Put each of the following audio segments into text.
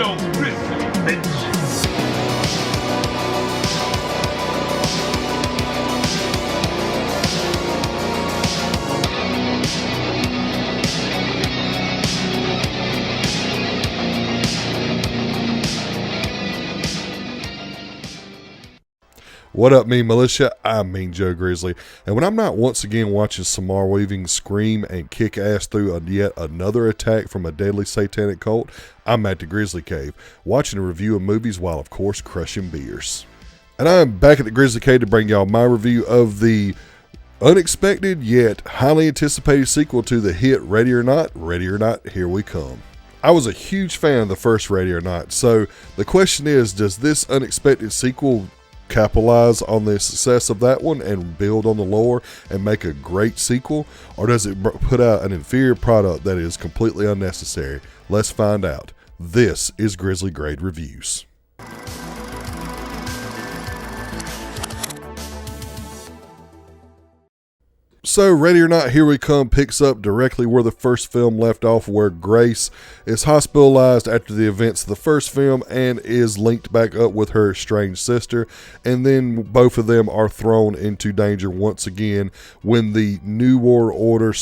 show, Grizzly, bitch. What up, Militia? I mean Joe Grizzly. And when I'm not once again watching Samar Weaving scream and kick ass through yet another attack from a deadly satanic cult, I'm at the Grizzly Cave, watching a review of movies while, of course, crushing beers. And I'm back at the Grizzly Cave to bring y'all my review of the unexpected yet highly anticipated sequel to the hit Ready or Not, Here We Come. I was a huge fan of the first Ready or Not, so the question is, does this unexpected sequel capitalize on the success of that one and build on the lore and make a great sequel, or does it put out an inferior product that is completely unnecessary? Let's find out. This is Grizzly Grade Reviews. So, Ready or Not, Here We Come picks up directly where the first film left off, where Grace is hospitalized after the events of the first film and is linked back up with her estranged sister, and then both of them are thrown into danger once again when the New World Order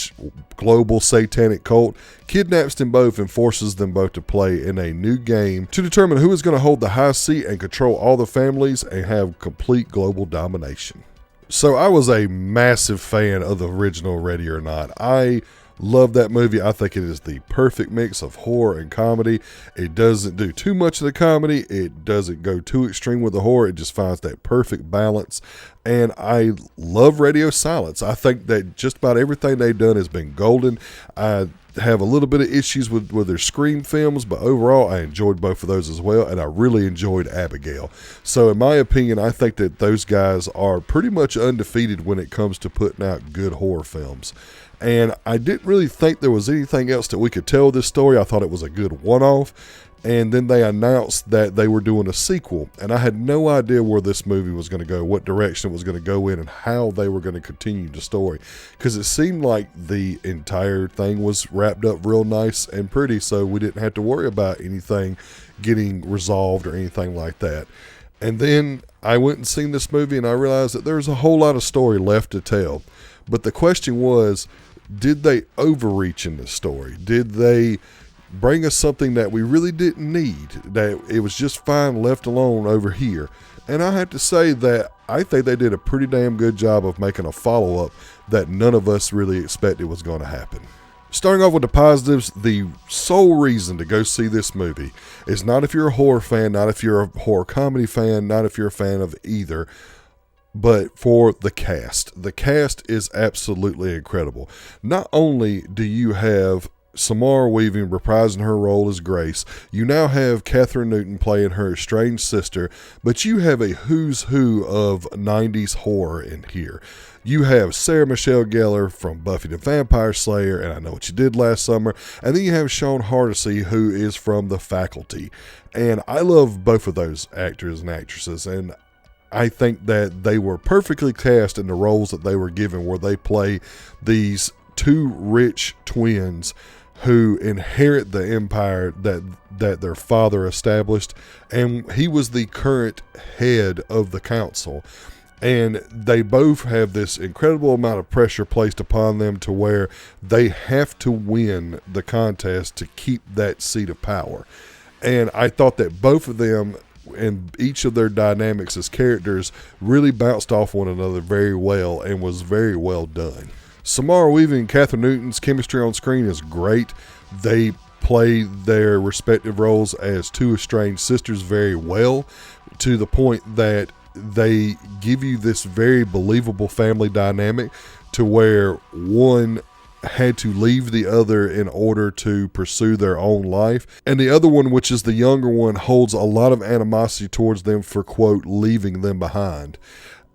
/ global satanic cult kidnaps them both and forces them both to play in a new game to determine who is going to hold the high seat and control all the families and have complete global domination. So I was a massive fan of the original Ready or Not. I love that movie. I think it is the perfect mix of horror and comedy. It doesn't do too much of the comedy. It doesn't go too extreme with the horror. It just finds that perfect balance. And I love Radio Silence. I think that just about everything they've done has been golden. I have a little bit of issues with their Scream films, but overall I enjoyed both of those as well, and I really enjoyed Abigail. So in my opinion, I think that those guys are pretty much undefeated when it comes to putting out good horror films. And I didn't really think there was anything else that we could tell this story. I thought it was a good one-off. And then they announced that they were doing a sequel, and I had no idea where this movie was going to go, what direction it was going to go in, and how they were going to continue the story, because it seemed like the entire thing was wrapped up real nice and pretty, so we didn't have to worry about anything getting resolved or anything like that. And then I went and seen this movie, and I realized that there's a whole lot of story left to tell. But the question was, did they overreach in the story? Did they bring us something that we really didn't need, that it was just fine left alone over here? And I have to say that I think they did a pretty damn good job of making a follow-up that none of us really expected was going to happen. Starting off with the positives, the sole reason to go see this movie is not if you're a horror fan, not if you're a horror comedy fan, not if you're a fan of either, but for the cast. The cast is absolutely incredible. Not only do you have Samara Weaving reprising her role as Grace, you now have Kathryn Newton playing her estranged sister, but you have a who's who of 90s horror in here. You have Sarah Michelle Gellar from Buffy the Vampire Slayer and I Know What You Did Last Summer, and then you have Sean Hardesty, who is from The Faculty. And I love both of those actors and actresses, and I think that they were perfectly cast in the roles that they were given, where they play these two rich twins who inherit the empire that their father established, and he was the current head of the council. And they both have this incredible amount of pressure placed upon them to where they have to win the contest to keep that seat of power. And I thought that both of them and each of their dynamics as characters really bounced off one another very well and was very well done. Samara Weaving and Kathryn Newton's chemistry on screen is great. They play their respective roles as two estranged sisters very well, to the point that they give you this very believable family dynamic to where one had to leave the other in order to pursue their own life, and the other one, which is the younger one, holds a lot of animosity towards them for, quote, leaving them behind.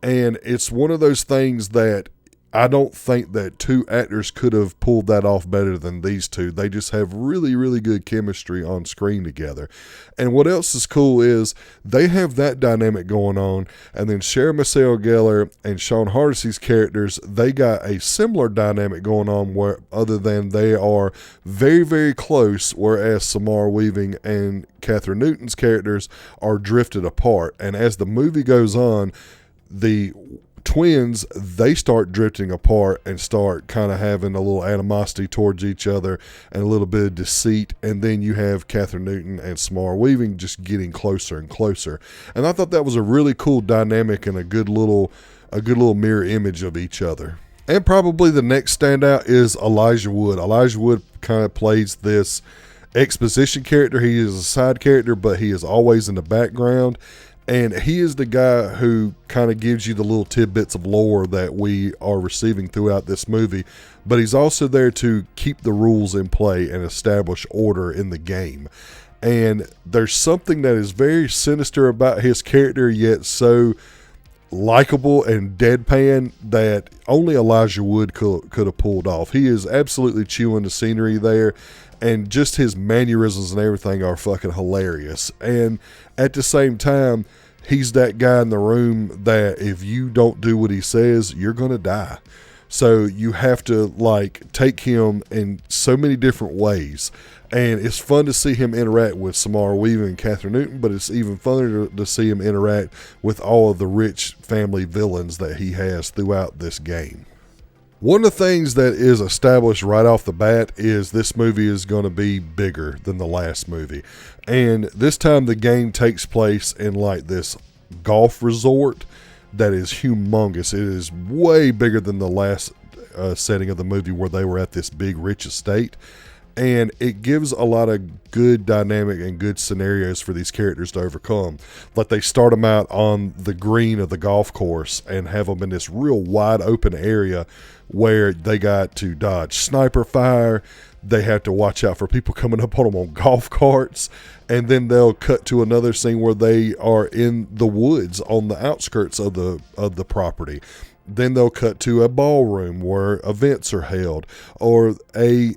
And it's one of those things that I don't think that two actors could have pulled that off better than these two. They just have really, really good chemistry on screen together. And what else is cool is they have that dynamic going on. And then Sarah Michelle Gellar and Sean Hardesty's characters, they got a similar dynamic going on, where other than they are very, very close, whereas Samara Weaving and Catherine Newton's characters are drifted apart. And as the movie goes on, the twins, they start drifting apart and start kind of having a little animosity towards each other and a little bit of deceit. And then you have Catherine Newton and Samara Weaving just getting closer and closer. And I thought that was a really cool dynamic and a good little mirror image of each other. And probably the next standout is Elijah Wood. Elijah Wood kind of plays this exposition character. He is a side character, but he is always in the background. And he is the guy who kind of gives you the little tidbits of lore that we are receiving throughout this movie. But he's also there to keep the rules in play and establish order in the game. And there's something that is very sinister about his character, yet so likable and deadpan, that only Elijah Wood could have pulled off. He is absolutely chewing the scenery there. And just his mannerisms and everything are fucking hilarious. And at the same time, he's that guy in the room that if you don't do what he says, you're going to die. So you have to take him in so many different ways. And it's fun to see him interact with Samara Weaving and Catherine Newton, but it's even funner to see him interact with all of the rich family villains that he has throughout this game. One of the things that is established right off the bat is this movie is going to be bigger than the last movie. And this time the game takes place in this golf resort that is humongous. It is way bigger than the last setting of the movie where they were at this big rich estate. And it gives a lot of good dynamic and good scenarios for these characters to overcome. They start them out on the green of the golf course and have them in this real wide open area where they got to dodge sniper fire. They have to watch out for people coming up on them on golf carts. And then they'll cut to another scene where they are in the woods on the outskirts of the property. Then they'll cut to a ballroom where events are held, or a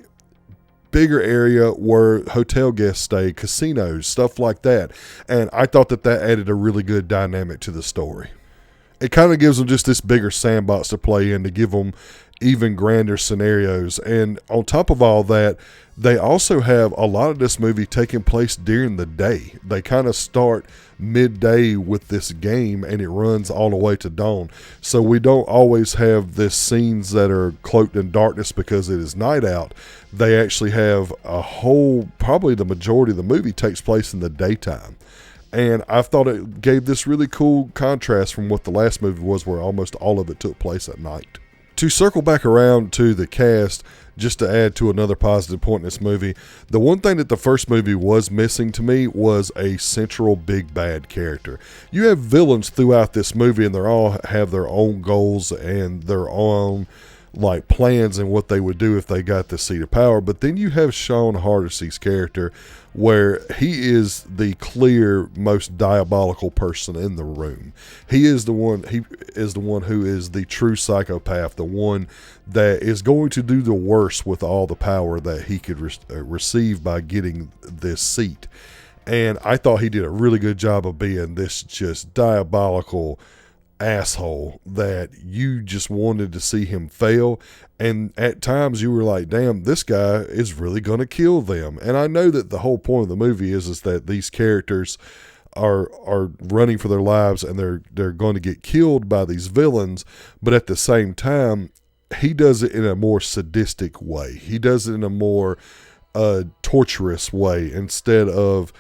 bigger area where hotel guests stay, casinos, stuff like that. And I thought that added a really good dynamic to the story. It kind of gives them just this bigger sandbox to play in, to give them even grander scenarios. And on top of all that, they also have a lot of this movie taking place during the day. They kind of start midday with this game and it runs all the way to dawn. So we don't always have this scenes that are cloaked in darkness because it is night out. They actually have probably the majority of the movie takes place in the daytime. And I thought it gave this really cool contrast from what the last movie was, where almost all of it took place at night. To circle back around to the cast, just to add to another positive point in this movie, the one thing that the first movie was missing to me was a central big bad character. You have villains throughout this movie, and they all have their own goals and their own plans and what they would do if they got the seat of power. But then you have Sean Hardesty's character, where he is the clear most diabolical person in the room. He is the one who is the true psychopath, the one that is going to do the worst with all the power that he could receive by getting this seat. And I thought he did a really good job of being this just diabolical asshole that you just wanted to see him fail. And at times you were like, damn, this guy is really going to kill them. And I know that the whole point of the movie is that these characters are running for their lives and they're going to get killed by these villains. But at the same time, he does it in a more sadistic way. He does it in a more torturous way. Instead of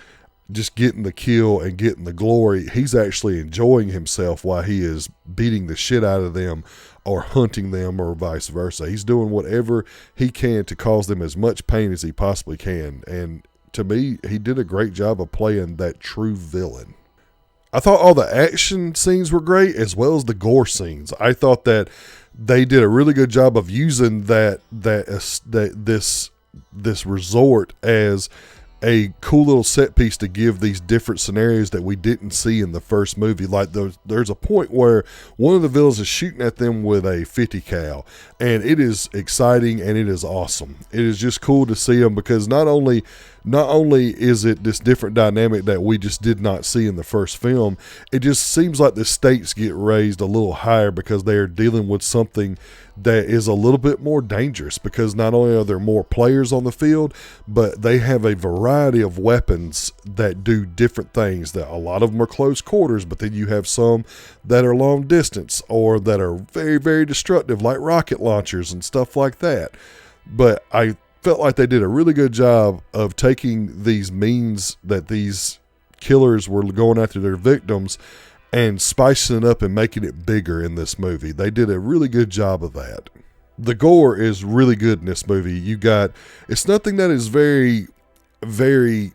just getting the kill and getting the glory, he's actually enjoying himself while he is beating the shit out of them or hunting them, or vice versa. He's doing whatever he can to cause them as much pain as he possibly can. And to me, he did a great job of playing that true villain. I thought all the action scenes were great, as well as the gore scenes. I thought that they did a really good job of using this resort as a cool little set piece to give these different scenarios that we didn't see in the first movie. Like there's a point where one of the villains is shooting at them with a 50 cal, and it is exciting and it is awesome. It is just cool to see them, because not only is it this different dynamic that we just did not see in the first film, it just seems like the stakes get raised a little higher because they are dealing with something that is a little bit more dangerous, because not only are there more players on the field, but they have a variety of weapons that do different things. That a lot of them are close quarters, but then you have some that are long distance or that are very, very destructive, like rocket launchers and stuff like that. But I felt like they did a really good job of taking these means that these killers were going after their victims and spicing it up and making it bigger in this movie. They did a really good job of that. The gore is really good in this movie. It's nothing that is very, very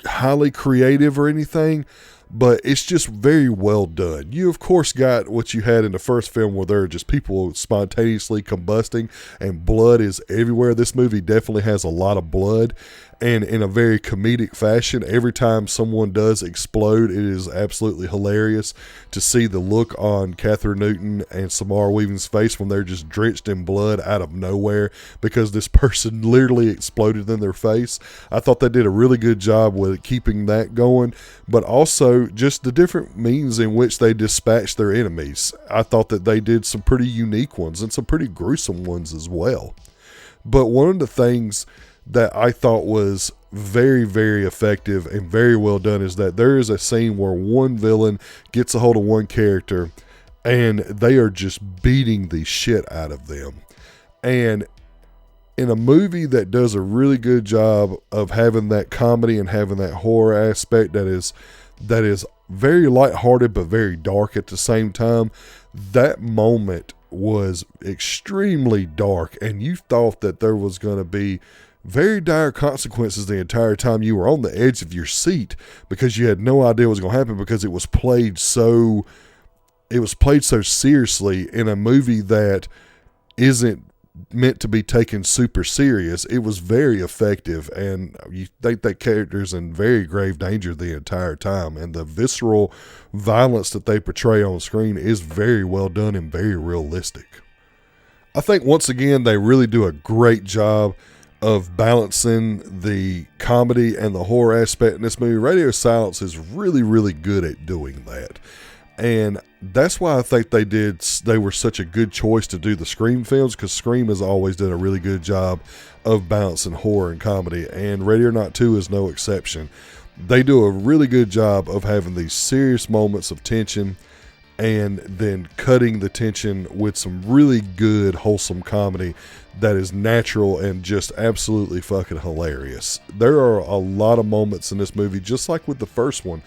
highly creative or anything, but it's just very well done. You, of course, got what you had in the first film where there are just people spontaneously combusting and blood is everywhere. This movie definitely has a lot of blood, and in a very comedic fashion. Every time someone does explode, it is absolutely hilarious to see the look on Catherine Newton and Samara Weaving's face when they're just drenched in blood out of nowhere because this person literally exploded in their face. I thought they did a really good job with keeping that going, but also just the different means in which they dispatch their enemies. I thought that they did some pretty unique ones and some pretty gruesome ones as well. But one of the things that I thought was very, very effective and very well done is that there is a scene where one villain gets a hold of one character and they are just beating the shit out of them. And in a movie that does a really good job of having that comedy and having that horror aspect that is very lighthearted but very dark at the same time, that moment was extremely dark, and you thought that there was going to be very dire consequences the entire time. You were on the edge of your seat because you had no idea what was going to happen, because it was played so seriously in a movie that isn't meant to be taken super serious. It was very effective, and you think that character's in very grave danger the entire time, and the visceral violence that they portray on screen is very well done and very realistic. I think once again they really do a great job of balancing the comedy and the horror aspect in this movie. Radio Silence is really, really good at doing that. And that's why I think they were such a good choice to do the Scream films, because Scream has always done a really good job of balancing horror and comedy, and Ready or Not 2 is no exception. They do a really good job of having these serious moments of tension and then cutting the tension with some really good, wholesome comedy that is natural and just absolutely fucking hilarious. There are a lot of moments in this movie, just like with the first one,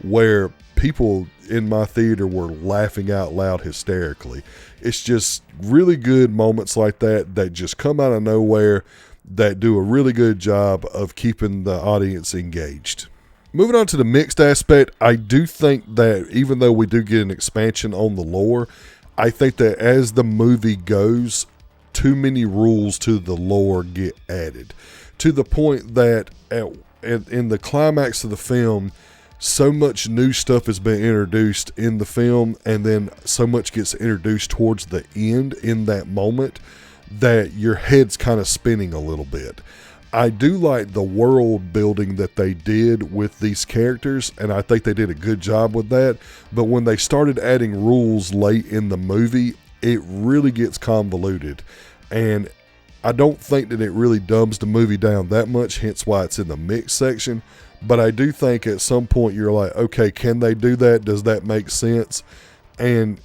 where people in my theater were laughing out loud hysterically. It's just really good moments like that just come out of nowhere, that do a really good job of keeping the audience engaged. Moving on to the mixed aspect, I do think that even though we do get an expansion on the lore, I think that as the movie goes, too many rules to the lore get added, to the point that in the climax of the film, so much new stuff has been introduced in the film, and then so much gets introduced towards the end in that moment that your head's kind of spinning a little bit. I do like the world building that they did with these characters, and I think they did a good job with that. But when they started adding rules late in the movie, it really gets convoluted. And I don't think that it really dumbs the movie down that much, hence why it's in the mix section. But I do think at some point you're like, okay, can they do that? Does that make sense? And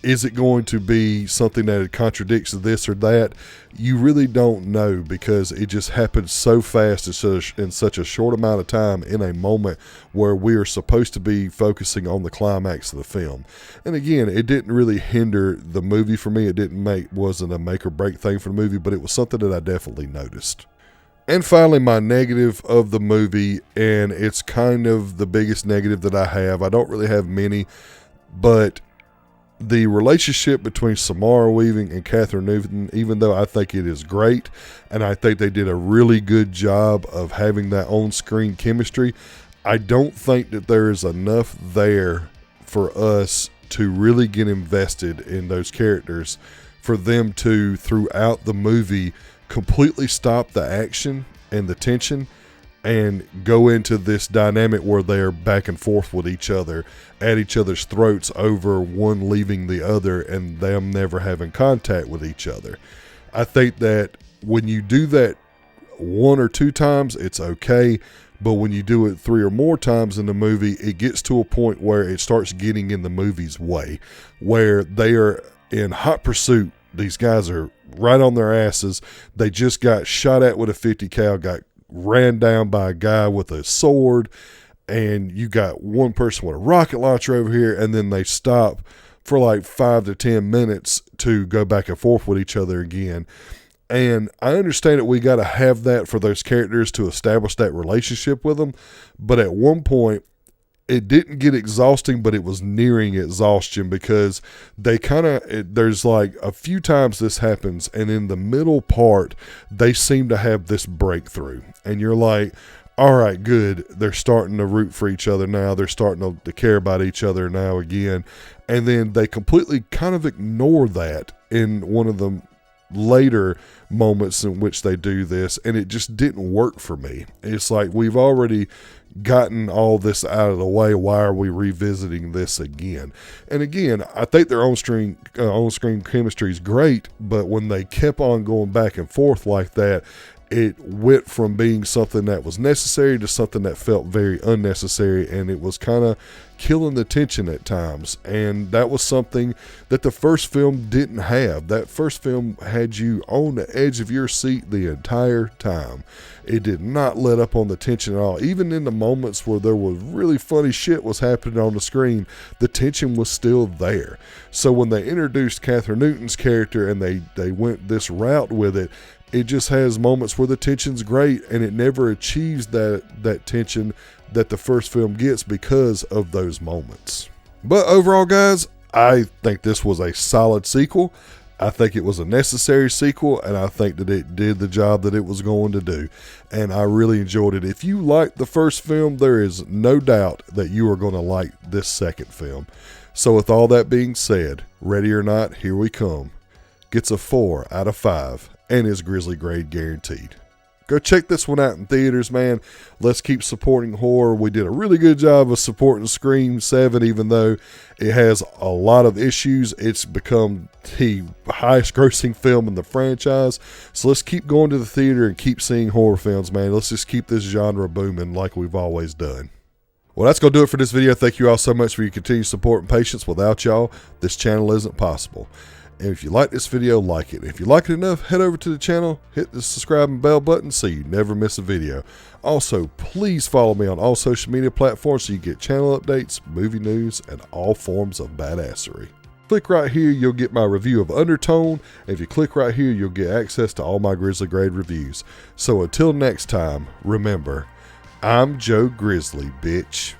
is it going to be something that contradicts this or that? You really don't know, because it just happens so fast in such a short amount of time, in a moment where we are supposed to be focusing on the climax of the film. And again, it didn't really hinder the movie for me. Wasn't a make or break thing for the movie, but it was something that I definitely noticed. And finally, my negative of the movie, and it's kind of the biggest negative that I have. I don't really have many, but The relationship between Samara Weaving and Catherine Newton, even though I think it is great, and I think they did a really good job of having that on-screen chemistry, I don't think that there is enough there for us to really get invested in those characters, for them to, throughout the movie, completely stop the action and the tension and go into this dynamic where they're back and forth with each other, at each other's throats over one leaving the other and them never having contact with each other. I think that when you do that 1 or 2 times, it's okay. But when you do it 3 or more times in the movie, it gets to a point where it starts getting in the movie's way, where they are in hot pursuit. These guys are right on their asses. They just got shot at with a 50 cal, got ran down by a guy with a sword, and you got one person with a rocket launcher over here, and then they stop for like 5 to 10 minutes to go back and forth with each other again. And I understand that we got to have that for those characters to establish that relationship with them, but at one point it didn't get exhausting, but it was nearing exhaustion, because they there's like a few times this happens, and in the middle part, they seem to have this breakthrough. And you're like, all right, good. They're starting to root for each other now. They're starting to care about each other now again. And then they completely kind of ignore that in one of the later moments in which they do this, and it just didn't work for me. It's like, we've already gotten all this out of the way. Why are we revisiting this again? And again, I think their on-screen chemistry is great, but when they kept on going back and forth like that, it went from being something that was necessary to something that felt very unnecessary, and it was kind of killing the tension at times. And that was something that the first film didn't have. That first film had you on the edge of your seat the entire time. It did not let up on the tension at all. Even in the moments where there was really funny shit was happening on the screen, the tension was still there. So when they introduced Catherine Newton's character and they went this route with it, it just has moments where the tension's great, and it never achieves that tension that the first film gets because of those moments. But overall, guys, I think this was a solid sequel. I think it was a necessary sequel, and I think that it did the job that it was going to do. And I really enjoyed it. If you liked the first film, there is no doubt that you are going to like this second film. So with all that being said, ready or not, here we come. Gets a 4 out of 5. And is Grizzly grade guaranteed. Go check this one out in theaters, man. Let's keep supporting horror. We did a really good job of supporting Scream 7, even though it has a lot of issues. It's become the highest grossing film in the franchise. So let's keep going to the theater and keep seeing horror films, man. Let's just keep this genre booming like we've always done. Well, that's going to do it for this video. Thank you all so much for your continued support and patience. Without y'all, this channel isn't possible. And if you like this video, like it. If you like it enough, head over to the channel, hit the subscribe and bell button so you never miss a video. Also, please follow me on all social media platforms so you get channel updates, movie news, and all forms of badassery. Click right here, you'll get my review of Undertone. And if you click right here, you'll get access to all my Grizzly Grade reviews. So until next time, remember, I'm Joe Grizzly, bitch.